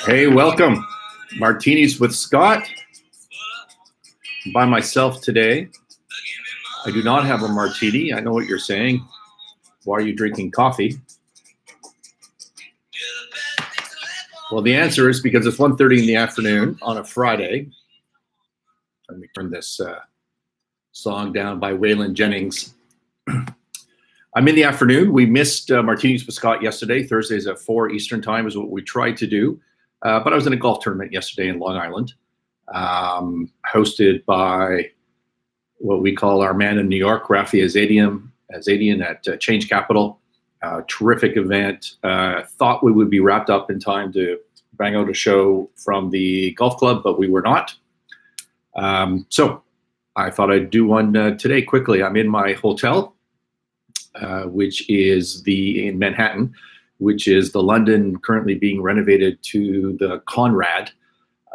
Hey, welcome. Martinis with Scott. By myself today. I do not have a martini. I know what you're saying. Why are you drinking coffee? Well, the answer is because it's 1:30 in the afternoon on a Friday. Let me turn this song down by Waylon Jennings. I'm in the afternoon. We missed Martinis with Scott yesterday. Thursdays at 4 Eastern time is what we tried to do. But I was in a golf tournament yesterday in Long Island, hosted by what we call our man in New York, Rafi Azadian at Change Capital. Terrific event. Thought we would be wrapped up in time to bang out a show from the golf club, but we were not. So I thought I'd do one today quickly. I'm in my hotel, which is in Manhattan, which is the London currently being renovated to the Conrad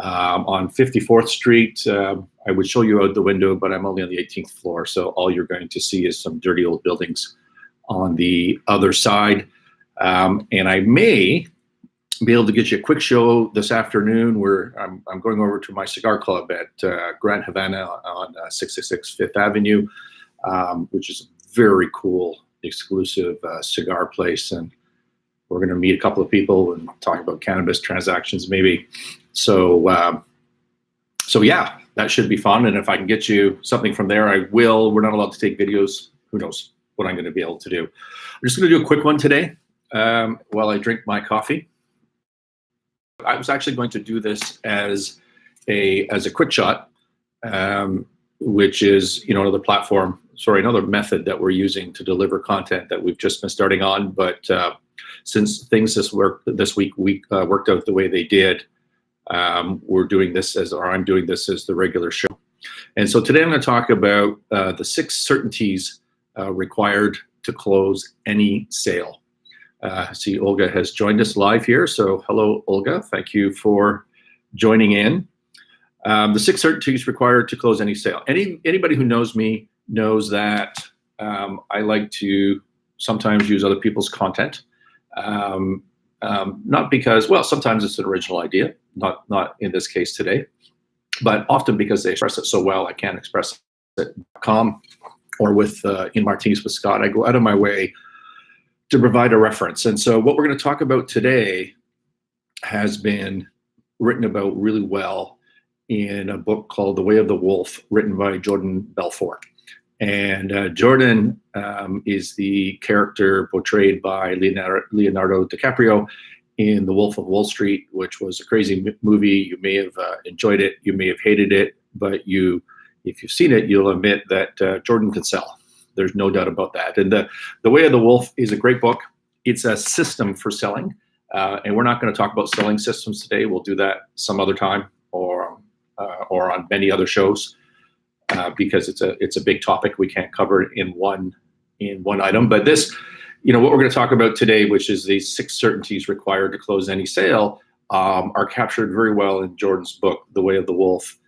on 54th Street. I would show you out the window, but I'm only on the 18th floor, so all you're going to see is some dirty old buildings on the other side. And I may be able to get you a quick show this afternoon where I'm going over to my cigar club at Grand Havana on 666 Fifth Avenue, which is a very cool, exclusive cigar place. And we're going to meet a couple of people and talk about cannabis transactions maybe. So yeah, that should be fun. And if I can get you something from there, I will. We're not allowed to take videos. Who knows what I'm going to be able to do. I'm just going to do a quick one today while I drink my coffee. I was actually going to do this as a quick shot, which is another platform. Another method that we're using to deliver content that we've just been starting on. But since things this week worked out the way they did, I'm doing this as the regular show. And so today I'm going to talk about the 6 certainties required to close any sale. See, Olga has joined us live here. So hello, Olga. Thank you for joining in. The 6 certainties required to close any sale. Anybody who knows me knows that I like to sometimes use other people's content. Not because, well, sometimes it's an original idea, not in this case today, but often because they express it so well, I can't express it.com or with in Martinis with Scott. I go out of my way to provide a reference. And so what we're going to talk about today has been written about really well in a book called The Way of the Wolf, written by Jordan Belfort. And Jordan is the character portrayed by Leonardo DiCaprio in The Wolf of Wall Street, which was a crazy movie. You may have enjoyed it, you may have hated it, but if you've seen it, you'll admit that Jordan can sell. There's no doubt about that. And The Way of the Wolf is a great book. It's a system for selling, and we're not going to talk about selling systems today. We'll do that some other time or on many other shows. Because it's a big topic we can't cover it in one item. But this, what we're going to talk about today, which is the 6 certainties required to close any sale, are captured very well in Jordan's book, The Way of the Wolf,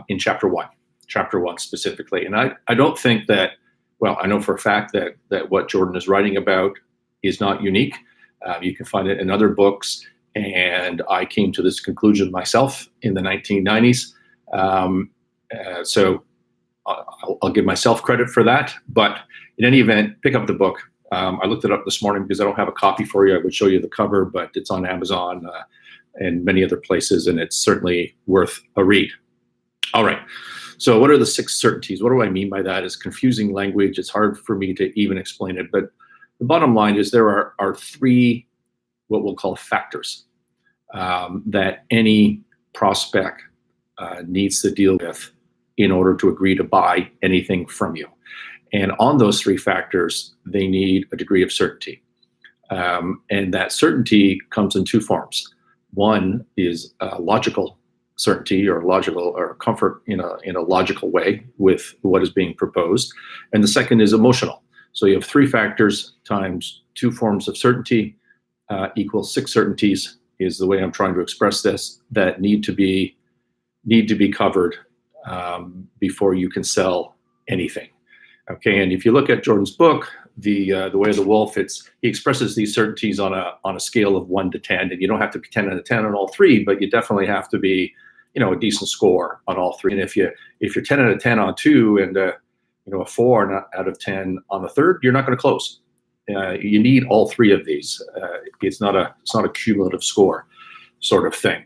in chapter one specifically. And I don't think that, well, I know for a fact that what Jordan is writing about is not unique. You can find it in other books, and I came to this conclusion myself in the 1990s. So I'll give myself credit for that. But in any event, pick up the book. I looked it up this morning because I don't have a copy for you. I would show you the cover, but it's on Amazon and many other places, and it's certainly worth a read. All right. So what are the 6 certainties? What do I mean by that? It's confusing language. It's hard for me to even explain it. But the bottom line is there are 3 what we'll call factors that any prospect needs to deal with in order to agree to buy anything from you. And on those 3 factors, they need a degree of certainty. And that certainty comes in 2 forms. One is logical certainty or comfort in a logical way with what is being proposed. And the second is emotional. So you have 3 factors times 2 forms of certainty equals 6 certainties is the way I'm trying to express this, that need to be covered before you can sell anything. Okay, and if you look at Jordan's book, the way of the wolf, he expresses these certainties on a scale of 1 to 10, and you don't have to be 10 out of 10 on all three, but you definitely have to be, a decent score on all three. And if you're 10 out of 10 on two and a 4 out of 10 on the third, you're not going to close. You need all three of these. It's not a cumulative score sort of thing.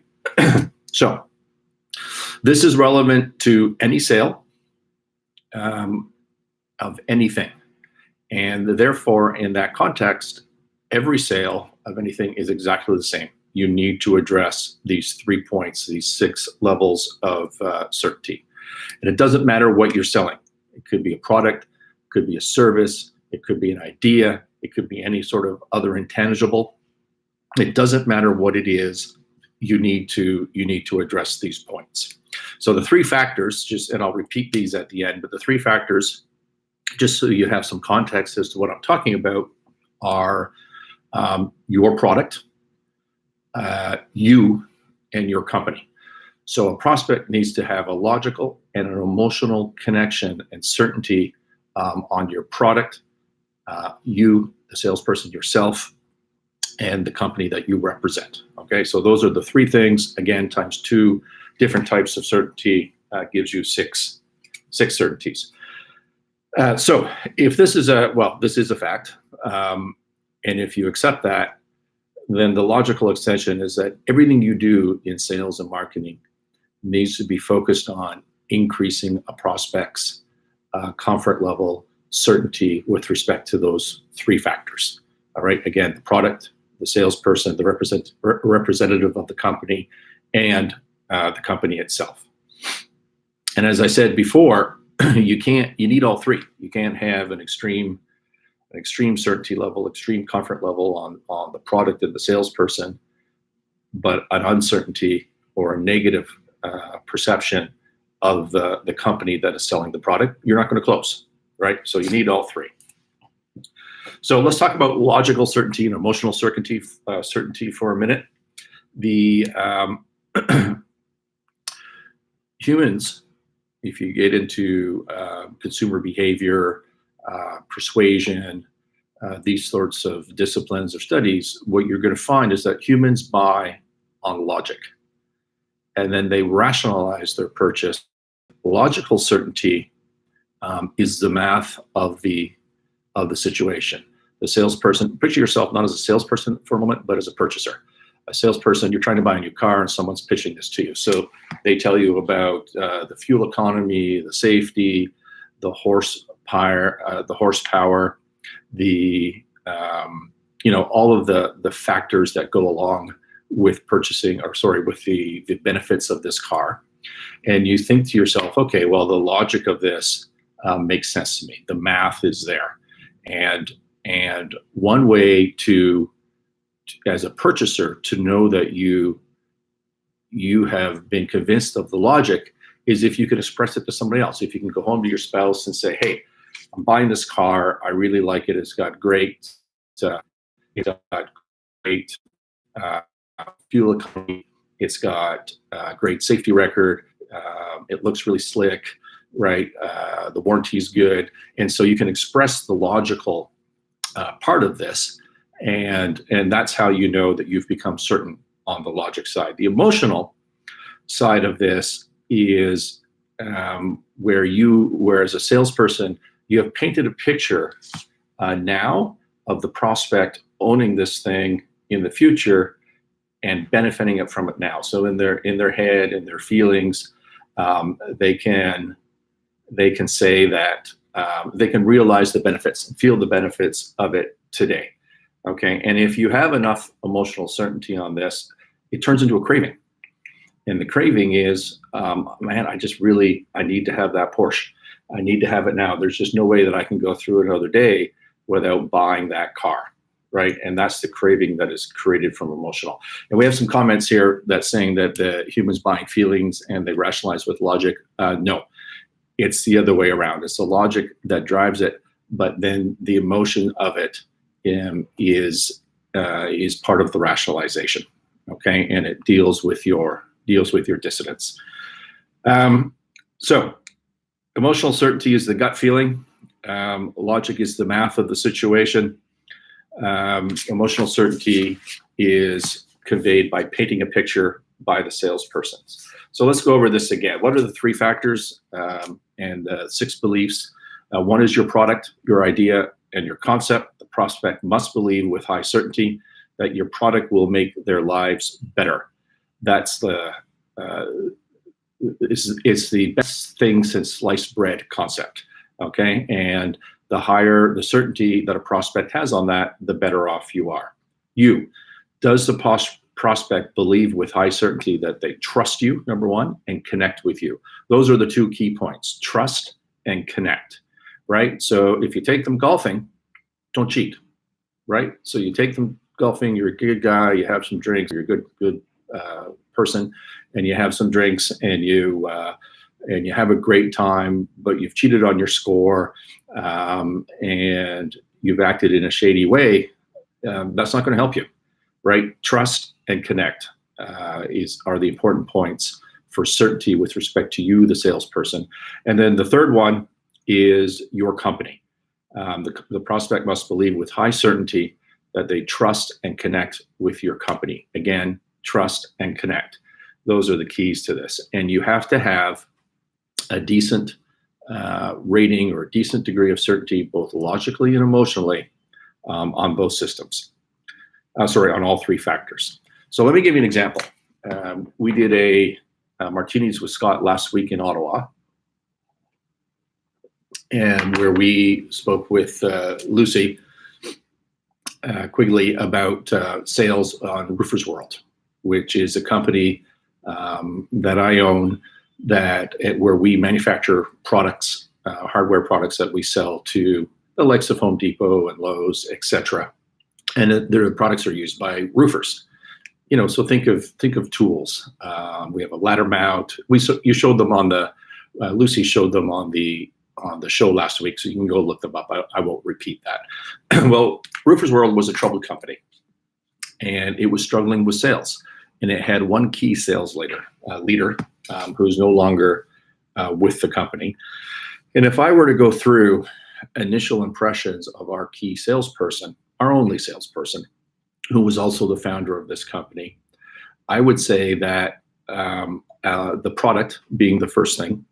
So this is relevant to any sale of anything. And therefore, in that context, every sale of anything is exactly the same. You need to address these 3 points, these 6 levels of certainty. And it doesn't matter what you're selling. It could be a product, it could be a service, it could be an idea, it could be any sort of other intangible. It doesn't matter what it is. You need to address these points. So the 3 factors, and I'll repeat these at the end, but the 3 factors, just so you have some context as to what I'm talking about, are your product, you, and your company. So a prospect needs to have a logical and an emotional connection and certainty on your product, you, the salesperson, yourself, and the company that you represent. Okay, so those are the 3 things. Again, times 2 different types of certainty gives you 6 certainties. So if this is a fact, and if you accept that, then the logical extension is that everything you do in sales and marketing needs to be focused on increasing a prospect's comfort level, certainty with respect to those 3 factors. All right, again, the product, the salesperson, the representative of the company, and the company itself. And as I said before, you need all 3. You can't have an extreme certainty level, extreme comfort level on the product and the salesperson, but an uncertainty or a negative perception of the company that is selling the product. You're not going to close, right? So you need all 3. So let's talk about logical certainty and emotional certainty for a minute. The humans, if you get into consumer behavior, persuasion, these sorts of disciplines or studies, what you're going to find is that humans buy on logic, and then they rationalize their purchase. Logical certainty is the math of the situation. The salesperson, picture yourself not as a salesperson for a moment, but as a purchaser. A salesperson, you're trying to buy a new car and someone's pitching this to you. So they tell you about the fuel economy, the safety, the horsepower, all of the factors that go along with purchasing, with the benefits of this car. And you think to yourself, okay, well, the logic of this makes sense to me. The math is there. And one way to, as a purchaser, to know that you have been convinced of the logic is if you can express it to somebody else. If you can go home to your spouse and say, hey, I'm buying this car. I really like it. It's got great fuel economy. It's got great safety record. It looks really slick, right? The warranty is good. And so you can express the logical part of this. And that's how you know that you've become certain on the logic side. The emotional side of this is where as a salesperson, you have painted a picture now of the prospect owning this thing in the future and benefiting it from it now. So in their head, in their feelings, they can say that they can realize the benefits and feel the benefits of it today. Okay, and if you have enough emotional certainty on this, it turns into a craving. And the craving is, man, I need to have that Porsche. I need to have it now. There's just no way that I can go through another day without buying that car, right? And that's the craving that is created from emotional. And we have some comments here that's saying that the humans buying feelings and they rationalize with logic. No, it's the other way around. It's the logic that drives it, but then the emotion of it is part of the rationalization, okay? And it deals with your dissonance. So emotional certainty is the gut feeling. Logic is the math of the situation. Emotional certainty is conveyed by painting a picture by the salesperson. So let's go over this again. What are the 3 factors and 6 beliefs? 1 is your product, your idea, and your concept. The prospect must believe with high certainty that your product will make their lives better. That's it's the best thing since sliced bread concept. Okay, and the higher the certainty that a prospect has on that, the better off you are. Does the prospect believe with high certainty that they trust you, number 1, and connect with you? Those are the 2 key points: trust and connect, right? So if you take them golfing, don't cheat, right? So you take them golfing, you're a good guy, you have some drinks, you're a good person, and you have some drinks, and you have a great time, but you've cheated on your score, and you've acted in a shady way. That's not going to help you, right? Trust and connect are the important points for certainty with respect to you, the salesperson. And then the third one is your company. The prospect must believe with high certainty that they trust and connect with your company. Again, trust and connect. Those are the keys to this. And you have to have a decent rating or a decent degree of certainty, both logically and emotionally, on both systems. On all 3 factors. So let me give you an example. We did a Martinis with Scott last week in Ottawa, and where we spoke with Lucy Quigley about sales on Roofers World, which is a company that I own, where we manufacture products, hardware products that we sell to the likes of Home Depot and Lowe's, etc. And their products are used by roofers. So think of tools. We have a ladder mount. You showed them on the Lucy showed them on the show last week, so you can go look them up. I won't repeat that. Well, Roofers World was a troubled company, and it was struggling with sales. And it had one key sales leader who's no longer with the company. And if I were to go through initial impressions of our key salesperson, our only salesperson, who was also the founder of this company, I would say that the product being the first thing,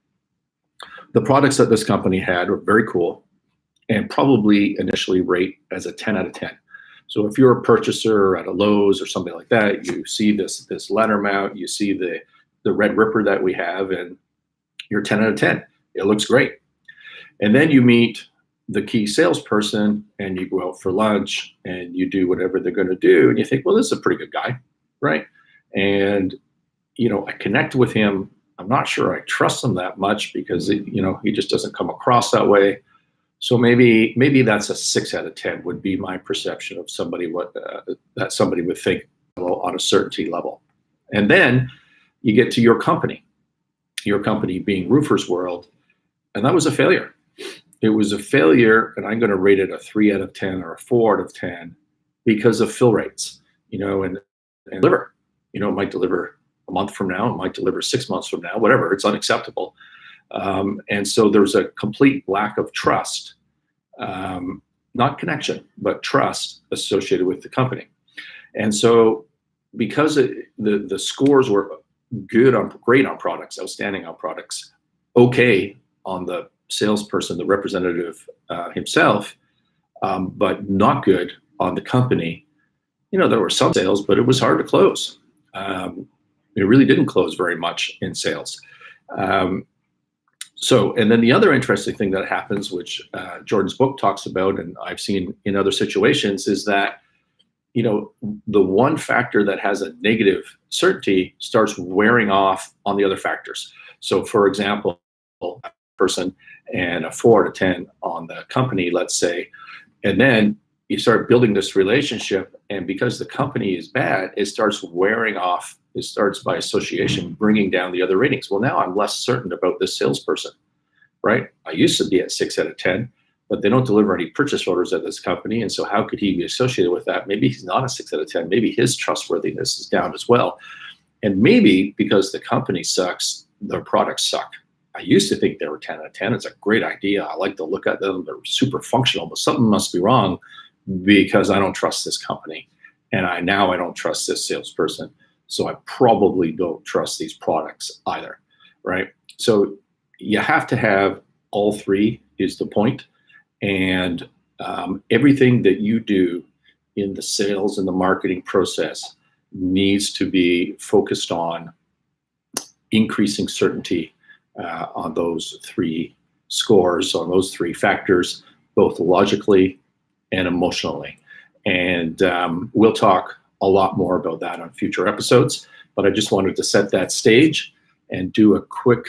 the products that this company had were very cool and probably initially rate as a 10 out of 10. So if you're a purchaser at a Lowe's or something like that, you see this ladder mount, you see the Red Ripper that we have, and you're 10 out of 10. It looks great. And then you meet the key salesperson, and you go out for lunch, and you do whatever they're going to do, and you think, well, this is a pretty good guy, right? And I connect with him. I'm not sure I trust him that much because he just doesn't come across that way. So maybe that's a 6 out of 10 would be my perception of somebody that somebody would think on a certainty level. And then you get to your company being Roofers World, and that was a failure. It was a failure, and I'm going to rate it a 3 out of 10 or a 4 out of 10 because of fill rates, and deliver. It might deliver a month from now, it might deliver 6 months from now, whatever. It's unacceptable. And so there's a complete lack of trust, not connection, but trust associated with the company. And so because the scores were great on products, outstanding on products, okay on the salesperson, the representative himself, but not good on the company. There were some sales, but it was hard to close. It really didn't close very much in sales. And then the other interesting thing that happens, which Jordan's book talks about, and I've seen in other situations, is that, the one factor that has a negative certainty starts wearing off on the other factors. So for example, a person and a 4 out of 10 on the company, let's say, and then you start building this relationship, and because the company is bad, it starts wearing off. It starts by association, bringing down the other ratings. Well, now I'm less certain about this salesperson, right? I used to be at 6 out of 10, but they don't deliver any purchase orders at this company. And so how could he be associated with that? Maybe he's not a 6 out of 10. Maybe his trustworthiness is down as well. And maybe because the company sucks, their products suck. I used to think they were 10 out of 10. It's a great idea. I like to look at them. They're super functional, but something must be wrong because I don't trust this company. And I don't trust this salesperson. So I probably don't trust these products either, right? So you have to have all three is the point. And everything that you do in the sales and the marketing process needs to be focused on increasing certainty on those three scores, on those three factors, both logically and emotionally. And we'll talk a lot more about that on future episodes, but I just wanted to set that stage and do a quick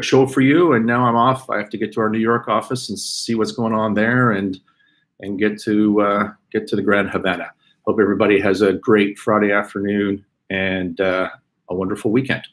show for you. And now I'm off. I have to get to our New York office and see what's going on there and get to the Grand Havana. Hope everybody has a great Friday afternoon and a wonderful weekend.